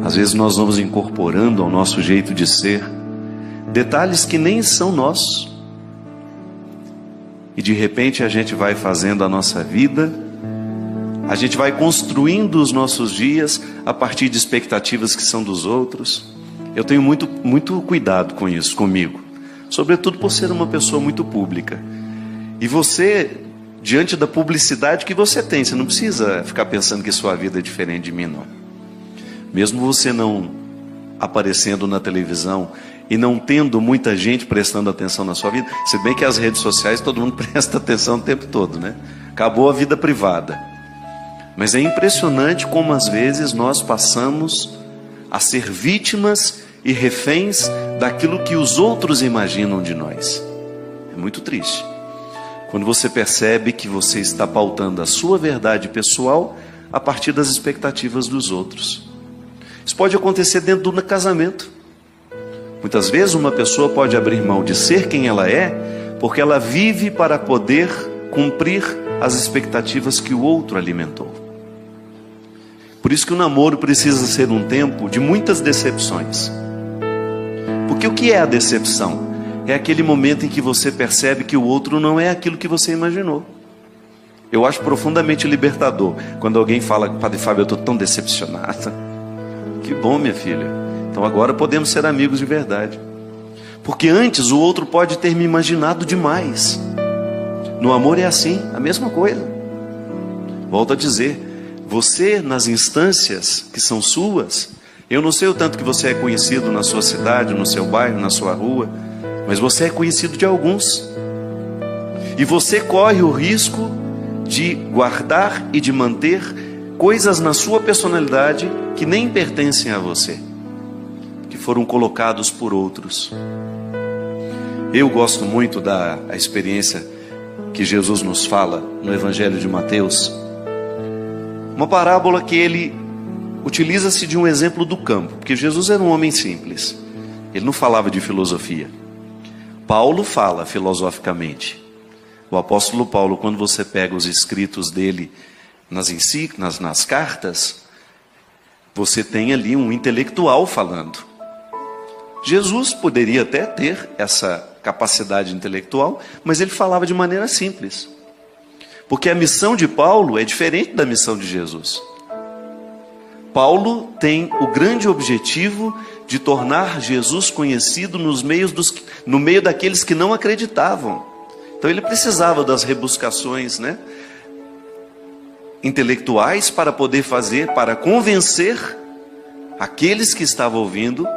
Às vezes nós vamos incorporando ao nosso jeito de ser detalhes que nem são nossos. E de repente a gente vai fazendo a nossa vida, a gente vai construindo os nossos dias a partir de expectativas que são dos outros. Eu tenho muito cuidado com isso, comigo. Sobretudo por ser uma pessoa muito pública. E você, diante da publicidade que você tem, você não precisa ficar pensando que sua vida é diferente de mim, não. Mesmo você não aparecendo na televisão e não tendo muita gente prestando atenção na sua vida, se bem que as redes sociais todo mundo presta atenção o tempo todo, né? Acabou a vida privada. Mas é impressionante como às vezes nós passamos a ser vítimas e reféns daquilo que os outros imaginam de nós. É muito triste quando você percebe que você está pautando a sua verdade pessoal a partir das expectativas dos outros. Isso pode acontecer dentro do casamento. Muitas vezes uma pessoa pode abrir mão de ser quem ela é, porque ela vive para poder cumprir as expectativas que o outro alimentou. Por isso que o namoro precisa ser um tempo de muitas decepções. Porque o que é a decepção? É aquele momento em que você percebe que o outro não é aquilo que você imaginou. Eu acho profundamente libertador quando alguém fala: Padre Fábio, eu estou tão decepcionada. Que bom, minha filha. Então agora podemos ser amigos de verdade. Porque antes o outro pode ter me imaginado demais. No amor é assim, a mesma coisa. Volto a dizer, você nas instâncias que são suas, eu não sei o tanto que você é conhecido na sua cidade, no seu bairro, na sua rua, mas você é conhecido de alguns. E você corre o risco de guardar e de manter coisas na sua personalidade que nem pertencem a você, que foram colocados por outros. Eu gosto muito da experiência que Jesus nos fala no Evangelho de Mateus, uma parábola que ele utiliza-se de um exemplo do campo, porque Jesus era um homem simples, ele não falava de filosofia. Paulo fala filosoficamente. O apóstolo Paulo, quando você pega os escritos dele nas cartas, você tem ali um intelectual falando. Jesus poderia até ter essa capacidade intelectual, mas ele falava de maneira simples. Porque a missão de Paulo é diferente da missão de Jesus. Paulo tem o grande objetivo de tornar Jesus conhecido no meio daqueles que não acreditavam. Então ele precisava das rebuscações, intelectuais para convencer aqueles que estavam ouvindo,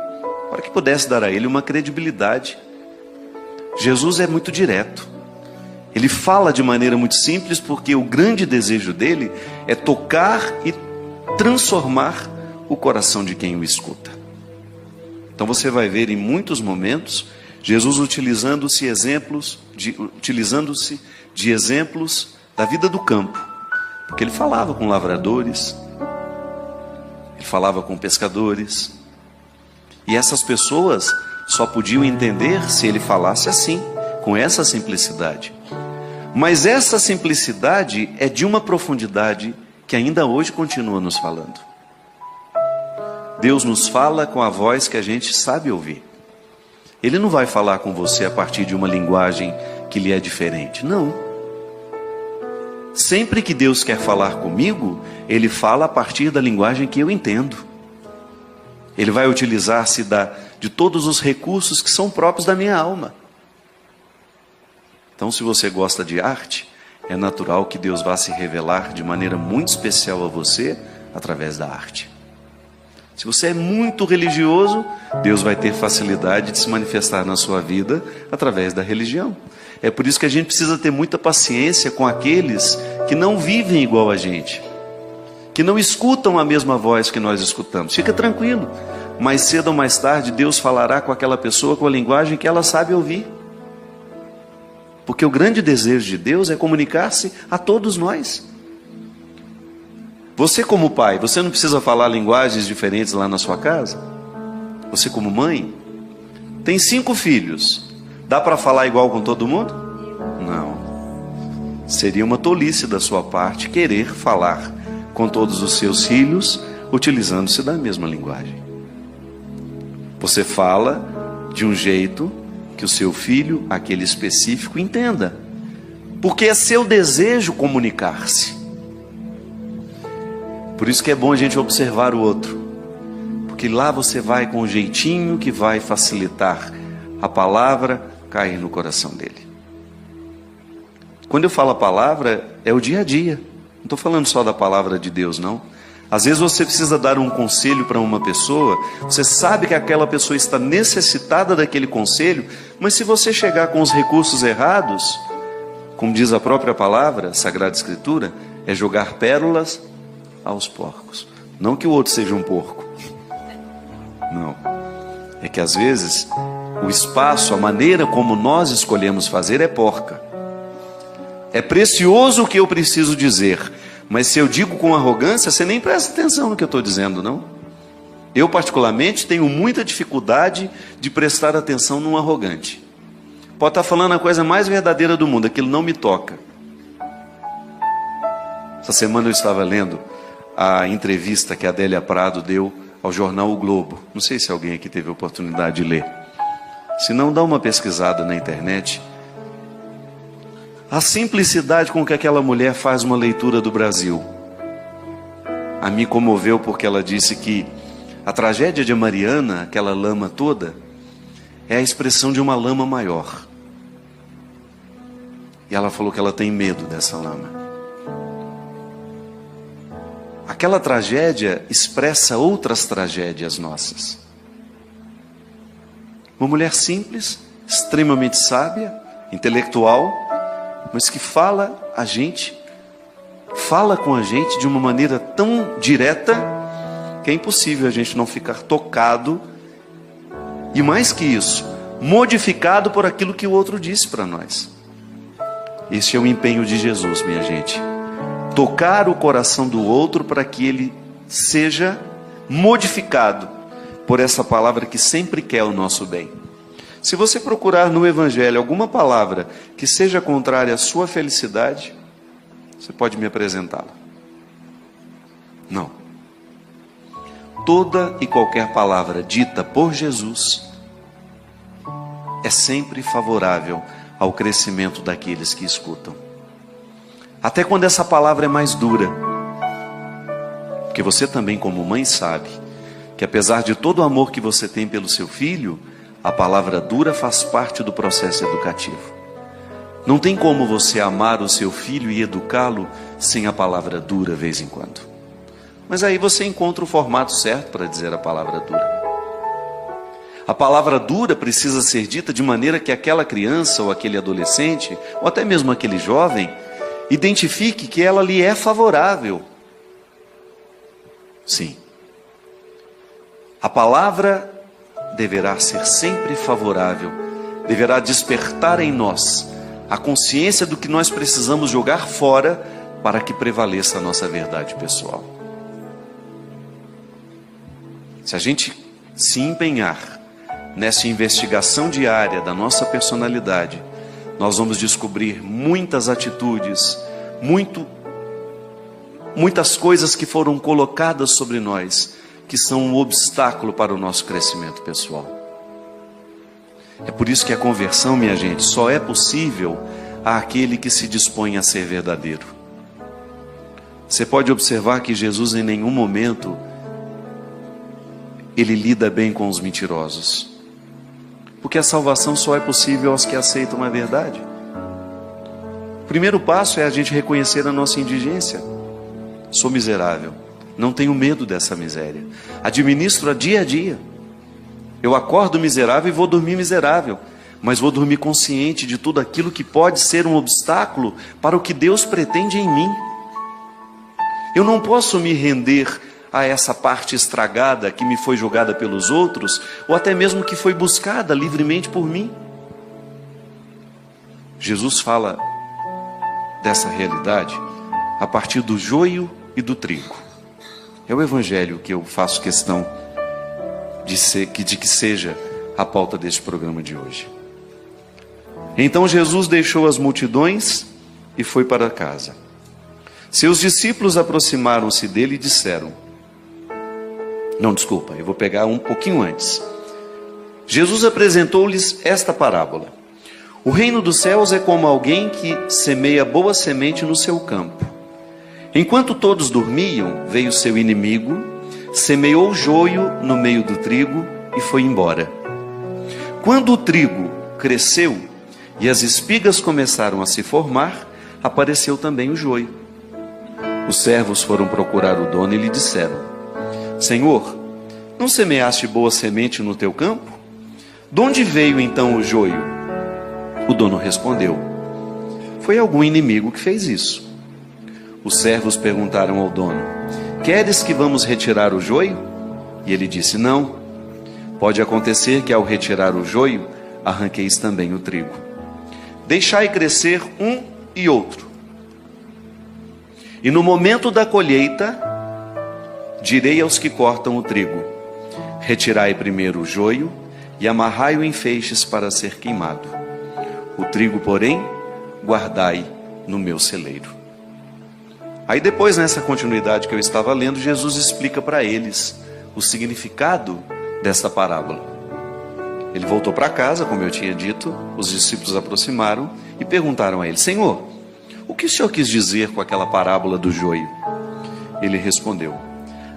para que pudesse dar a ele uma credibilidade. Jesus é muito direto. Ele fala de maneira muito simples, porque o grande desejo dele é tocar e transformar o coração de quem o escuta. Então você vai ver em muitos momentos Jesus utilizando-se de exemplos da vida do campo, porque ele falava com lavradores, ele falava com pescadores, e essas pessoas só podiam entender se ele falasse assim, com essa simplicidade. Mas essa simplicidade é de uma profundidade que ainda hoje continua nos falando. Deus nos fala com a voz que a gente sabe ouvir. Ele não vai falar com você a partir de uma linguagem que lhe é diferente, não. Sempre que Deus quer falar comigo, Ele fala a partir da linguagem que eu entendo. Ele vai utilizar-se de todos os recursos que são próprios da minha alma. Então, se você gosta de arte, é natural que Deus vá se revelar de maneira muito especial a você através da arte. Se você é muito religioso, Deus vai ter facilidade de se manifestar na sua vida através da religião. É por isso que a gente precisa ter muita paciência com aqueles que não vivem igual a gente, que não escutam a mesma voz que nós escutamos. Fica tranquilo, mais cedo ou mais tarde Deus falará com aquela pessoa com a linguagem que ela sabe ouvir. Porque o grande desejo de Deus é comunicar-se a todos nós. Você como pai, você não precisa falar linguagens diferentes lá na sua casa? Você como mãe, tem 5 filhos, dá para falar igual com todo mundo? Não. Seria uma tolice da sua parte querer falar com todos os seus filhos utilizando-se da mesma linguagem. Você fala de um jeito que o seu filho, aquele específico, entenda. Porque é seu desejo comunicar-se. Por isso que é bom a gente observar o outro. Porque lá você vai com um jeitinho que vai facilitar a palavra cair no coração dele. Quando eu falo a palavra, é o dia a dia. Não estou falando só da palavra de Deus, não. Às vezes você precisa dar um conselho para uma pessoa, você sabe que aquela pessoa está necessitada daquele conselho, mas se você chegar com os recursos errados, como diz a própria palavra, Sagrada Escritura, é jogar pérolas aos porcos. Não que o outro seja um porco. Não. É que às vezes o espaço, a maneira como nós escolhemos fazer é porca. É precioso o que eu preciso dizer, mas se eu digo com arrogância, você nem presta atenção no que eu estou dizendo, não? Eu particularmente tenho muita dificuldade de prestar atenção num arrogante. Pode estar falando a coisa mais verdadeira do mundo, aquilo não me toca. Essa semana eu estava lendo a entrevista que a Adélia Prado deu ao jornal O Globo. Não sei se alguém aqui teve a oportunidade de ler. Se não, dá uma pesquisada na internet. A simplicidade com que aquela mulher faz uma leitura do Brasil a me comoveu, porque ela disse que a tragédia de Mariana, aquela lama toda, é a expressão de uma lama maior. E ela falou que ela tem medo dessa lama. Aquela tragédia expressa outras tragédias nossas. Uma mulher simples, extremamente sábia, intelectual, mas que fala com a gente de uma maneira tão direta que é impossível a gente não ficar tocado e, mais que isso, modificado por aquilo que o outro disse para nós. Esse é o empenho de Jesus, minha gente. Tocar o coração do outro para que ele seja modificado por essa palavra que sempre quer o nosso bem. Se você procurar no Evangelho alguma palavra que seja contrária à sua felicidade, você pode me apresentá-la. Não. Toda e qualquer palavra dita por Jesus é sempre favorável ao crescimento daqueles que escutam. Até quando essa palavra é mais dura. Porque você também, como mãe, sabe que apesar de todo o amor que você tem pelo seu filho, a palavra dura faz parte do processo educativo. Não tem como você amar o seu filho e educá-lo sem a palavra dura de vez em quando. Mas aí você encontra o formato certo para dizer a palavra dura. A palavra dura precisa ser dita de maneira que aquela criança ou aquele adolescente, ou até mesmo aquele jovem, identifique que ela lhe é favorável. Sim. A palavra deverá ser sempre favorável, deverá despertar em nós a consciência do que nós precisamos jogar fora para que prevaleça a nossa verdade pessoal. Se a gente se empenhar nessa investigação diária da nossa personalidade, nós vamos descobrir muitas atitudes, muitas coisas que foram colocadas sobre nós, que são um obstáculo para o nosso crescimento pessoal. É por isso que a conversão, minha gente, só é possível àquele que se dispõe a ser verdadeiro. Você pode observar que Jesus em nenhum momento ele lida bem com os mentirosos. Porque a salvação só é possível aos que aceitam a verdade. O primeiro passo é a gente reconhecer a nossa indigência. Sou miserável. Não tenho medo dessa miséria. Administro-a dia a dia. Eu acordo miserável e vou dormir miserável. Mas vou dormir consciente de tudo aquilo que pode ser um obstáculo para o que Deus pretende em mim. Eu não posso me render a essa parte estragada que me foi jogada pelos outros, ou até mesmo que foi buscada livremente por mim. Jesus fala dessa realidade a partir do joio e do trigo. É o Evangelho que eu faço questão de que seja a pauta deste programa de hoje. Então Jesus deixou as multidões e foi para casa. Seus discípulos aproximaram-se dele e disseram: Não, desculpa, eu vou pegar um pouquinho antes. Jesus apresentou-lhes esta parábola. O reino dos céus é como alguém que semeia boa semente no seu campo. Enquanto todos dormiam, veio seu inimigo, semeou joio no meio do trigo e foi embora. Quando o trigo cresceu e as espigas começaram a se formar, apareceu também o joio. Os servos foram procurar o dono e lhe disseram: Senhor, não semeaste boa semente no teu campo? De onde veio então o joio? O dono respondeu: Foi algum inimigo que fez isso. Os servos perguntaram ao dono: Queres que vamos retirar o joio? E ele disse: Não. Pode acontecer que ao retirar o joio, arranqueis também o trigo. Deixai crescer um e outro. E no momento da colheita, direi aos que cortam o trigo: Retirai primeiro o joio e amarrai-o em feixes para ser queimado. O trigo, porém, guardai no meu celeiro. Aí depois, nessa continuidade que eu estava lendo, Jesus explica para eles o significado dessa parábola. Ele voltou para casa, como eu tinha dito, os discípulos aproximaram e perguntaram a ele: Senhor, o que o Senhor quis dizer com aquela parábola do joio? Ele respondeu: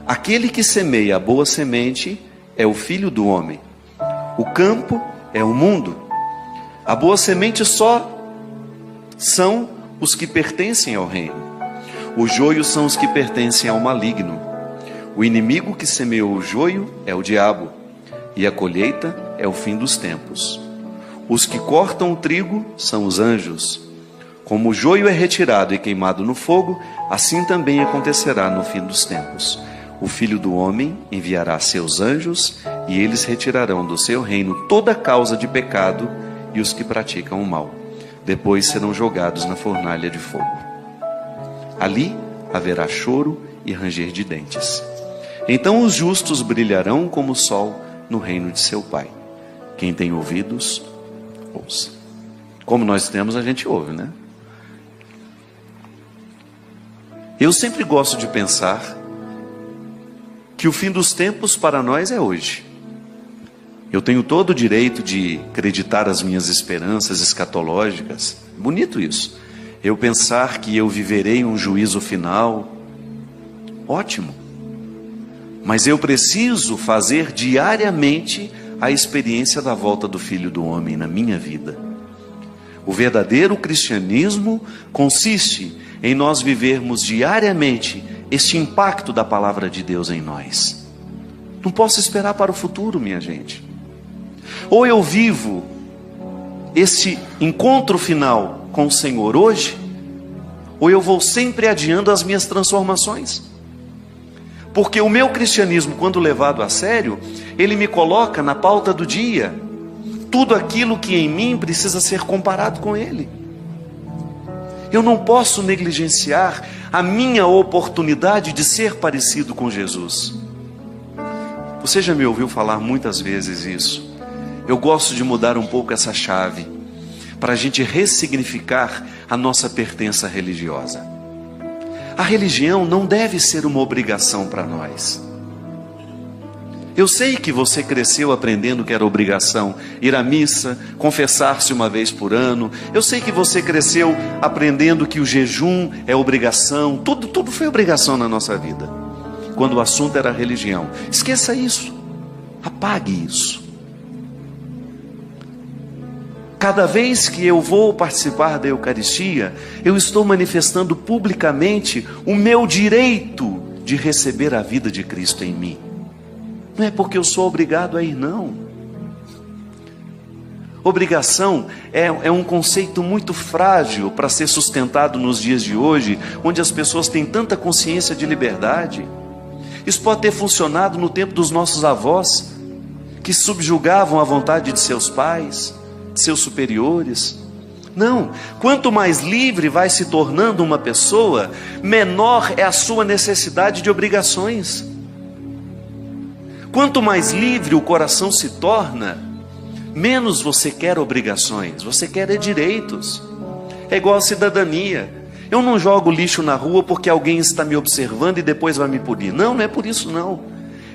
Aquele que semeia a boa semente é o Filho do Homem. O campo é o mundo. A boa semente só são os que pertencem ao reino. Os joios são os que pertencem ao maligno. O inimigo que semeou o joio é o diabo, e a colheita é o fim dos tempos. Os que cortam o trigo são os anjos. Como o joio é retirado e queimado no fogo, assim também acontecerá no fim dos tempos. O Filho do Homem enviará seus anjos, e eles retirarão do seu reino toda causa de pecado e os que praticam o mal. Depois serão jogados na fornalha de fogo. Ali haverá choro e ranger de dentes. Então os justos brilharão como o sol no reino de seu Pai. Quem tem ouvidos, ouça. Como nós temos, a gente ouve, né? Eu sempre gosto de pensar que o fim dos tempos para nós é hoje. Eu tenho todo o direito de acreditar as minhas esperanças escatológicas. Bonito isso. Eu pensar que eu viverei um juízo final. Ótimo. Mas eu preciso fazer diariamente a experiência da volta do Filho do Homem na minha vida. O verdadeiro cristianismo consiste em nós vivermos diariamente este impacto da palavra de Deus em nós. Não posso esperar para o futuro, minha gente. Ou eu vivo esse encontro final com o Senhor hoje, ou eu vou sempre adiando as minhas transformações. Porque o meu cristianismo, quando levado a sério, ele me coloca na pauta do dia tudo aquilo que em mim precisa ser comparado com Ele. Eu não posso negligenciar a minha oportunidade de ser parecido com Jesus. Você já me ouviu falar muitas vezes isso. Eu gosto de mudar um pouco essa chave, para a gente ressignificar a nossa pertença religiosa. A religião não deve ser uma obrigação para nós. Eu sei que você cresceu aprendendo que era obrigação ir à missa, confessar-se uma vez por ano. Eu sei que você cresceu aprendendo que o jejum é obrigação. Tudo foi obrigação na nossa vida, quando o assunto era religião. Esqueça isso. Apague isso. Cada vez que eu vou participar da Eucaristia, eu estou manifestando publicamente o meu direito de receber a vida de Cristo em mim. Não é porque eu sou obrigado a ir, não. Obrigação é um conceito muito frágil para ser sustentado nos dias de hoje, onde as pessoas têm tanta consciência de liberdade. Isso pode ter funcionado no tempo dos nossos avós, que subjugavam a vontade de seus pais, de seus superiores. Não, quanto mais livre vai se tornando uma pessoa, menor é a sua necessidade de obrigações. Quanto mais livre o coração se torna, menos você quer obrigações, você quer direitos. É igual a cidadania. Eu não jogo lixo na rua porque alguém está me observando e depois vai me punir. Não, não é por isso não.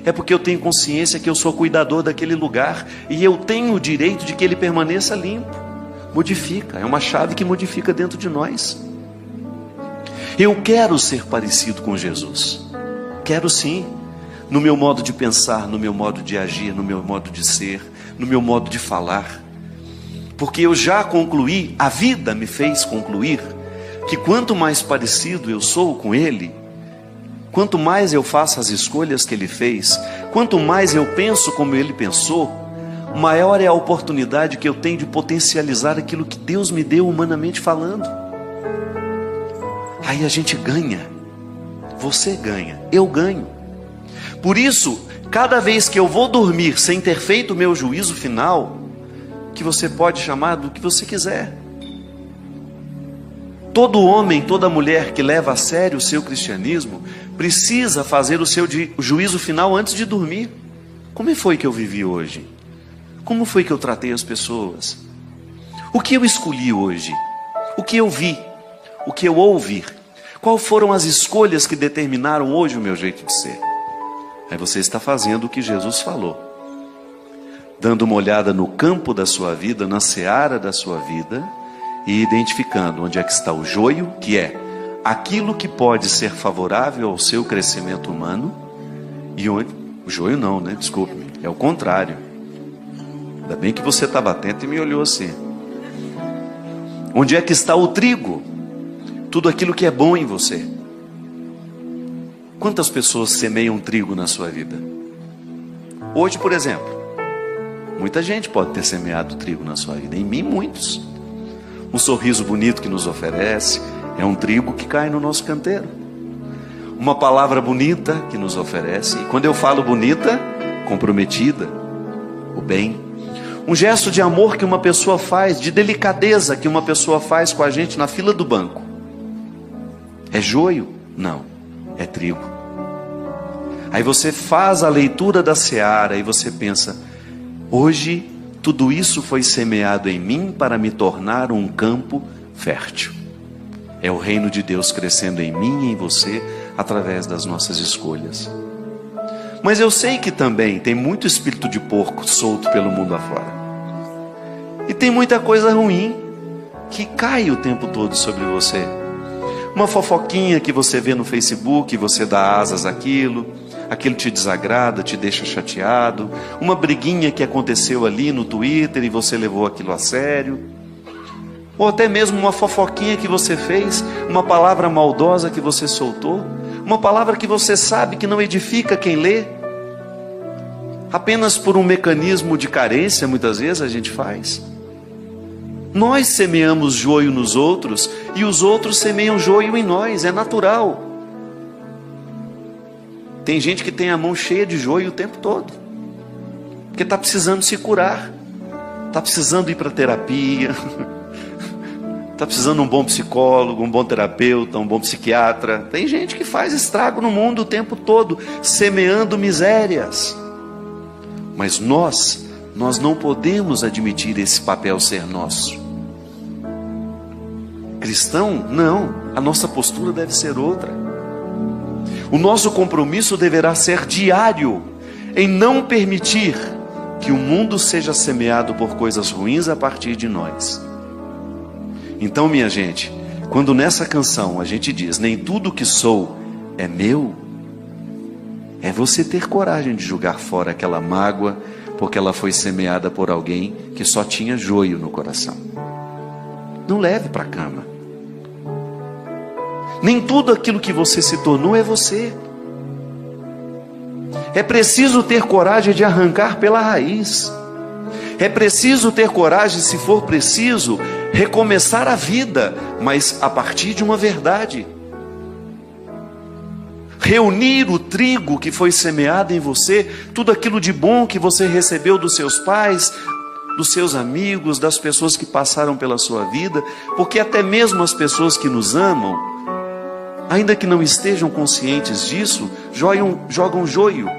é porque eu tenho consciência que eu sou cuidador daquele lugar e eu tenho o direito de que ele permaneça limpo. Modifica, é uma chave que modifica dentro de nós. Eu quero ser parecido com Jesus. Quero sim, no meu modo de pensar, no meu modo de agir, no meu modo de ser, no meu modo de falar. Porque eu já concluí, a vida me fez concluir, que quanto mais parecido eu sou com Ele, quanto mais eu faço as escolhas que Ele fez, quanto mais eu penso como Ele pensou, maior é a oportunidade que eu tenho de potencializar aquilo que Deus me deu humanamente falando. Aí a gente ganha, você ganha, eu ganho. Por isso, cada vez que eu vou dormir sem ter feito o meu juízo final, que você pode chamar do que você quiser. Todo homem, toda mulher que leva a sério o seu cristianismo, precisa fazer o seu juízo final antes de dormir. Como foi que eu vivi hoje? Como foi que eu tratei as pessoas? O que eu escolhi hoje? O que eu vi? O que eu ouvi? Quais foram as escolhas que determinaram hoje o meu jeito de ser? Aí você está fazendo o que Jesus falou. Dando uma olhada no campo da sua vida, na seara da sua vida, e identificando onde é que está o joio, que é aquilo que pode ser favorável ao seu crescimento humano, e onde... O joio não, né? Desculpe-me, é o contrário. Ainda bem que você estava atento e me olhou assim. Onde é que está o trigo? Tudo aquilo que é bom em você. Quantas pessoas semeiam trigo na sua vida? Hoje, por exemplo, muita gente pode ter semeado trigo na sua vida. Em mim, muitos. Um sorriso bonito que nos oferece é um trigo que cai no nosso canteiro. Uma palavra bonita que nos oferece. E quando eu falo bonita, comprometida, o bem. Um gesto de amor que uma pessoa faz, de delicadeza que uma pessoa faz com a gente na fila do banco. É joio? Não, é trigo. Aí você faz a leitura da seara e você pensa: hoje tudo isso foi semeado em mim para me tornar um campo fértil. É o reino de Deus crescendo em mim e em você através das nossas escolhas. Mas eu sei que também tem muito espírito de porco solto pelo mundo afora. E tem muita coisa ruim que cai o tempo todo sobre você. Uma fofoquinha que você vê no Facebook, você dá asas àquilo. Aquilo te desagrada, te deixa chateado. Uma briguinha que aconteceu ali no Twitter e você levou aquilo a sério. Ou até mesmo uma fofoquinha que você fez, uma palavra maldosa que você soltou, uma palavra que você sabe que não edifica quem lê. Apenas por um mecanismo de carência, muitas vezes a gente faz. Nós semeamos joio nos outros e os outros semeiam joio em nós, é natural. Tem gente que tem a mão cheia de joio o tempo todo, porque está precisando se curar, está precisando ir para terapia, está precisando de um bom psicólogo, um bom terapeuta, um bom psiquiatra. Tem gente que faz estrago no mundo o tempo todo, semeando misérias. Mas nós não podemos admitir esse papel ser nosso. Cristão, não, a nossa postura deve ser outra. O nosso compromisso deverá ser diário, em não permitir que o mundo seja semeado por coisas ruins a partir de nós. Então, minha gente, quando nessa canção a gente diz: nem tudo que sou é meu, é você ter coragem de jogar fora aquela mágoa, porque ela foi semeada por alguém que só tinha joio no coração. Não leve para a cama. Nem tudo aquilo que você se tornou é você. É preciso ter coragem de arrancar pela raiz. É preciso ter coragem, se for preciso, recomeçar a vida, mas a partir de uma verdade. Reunir o trigo que foi semeado em você, tudo aquilo de bom que você recebeu dos seus pais, dos seus amigos, das pessoas que passaram pela sua vida, porque até mesmo as pessoas que nos amam, ainda que não estejam conscientes disso, jogam joio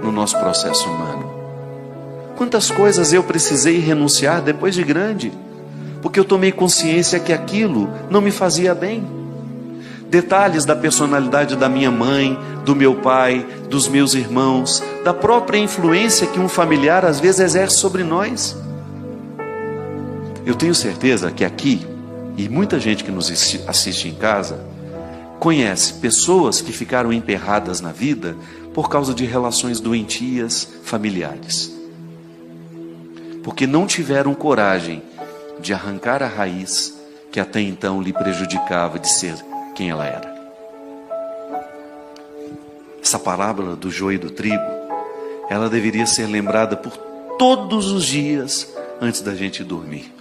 no nosso processo humano. Quantas coisas eu precisei renunciar depois de grande, porque eu tomei consciência que aquilo não me fazia bem. detalhes da personalidade da minha mãe, do meu pai, dos meus irmãos, da própria influência que um familiar às vezes exerce sobre nós. Eu tenho certeza que aqui, e muita gente que nos assiste em casa, conhece pessoas que ficaram emperradas na vida por causa de relações doentias familiares. Porque não tiveram coragem de arrancar a raiz que até então lhe prejudicava de ser quem ela era. Essa parábola do joio e do trigo, ela deveria ser lembrada por todos os dias antes da gente dormir.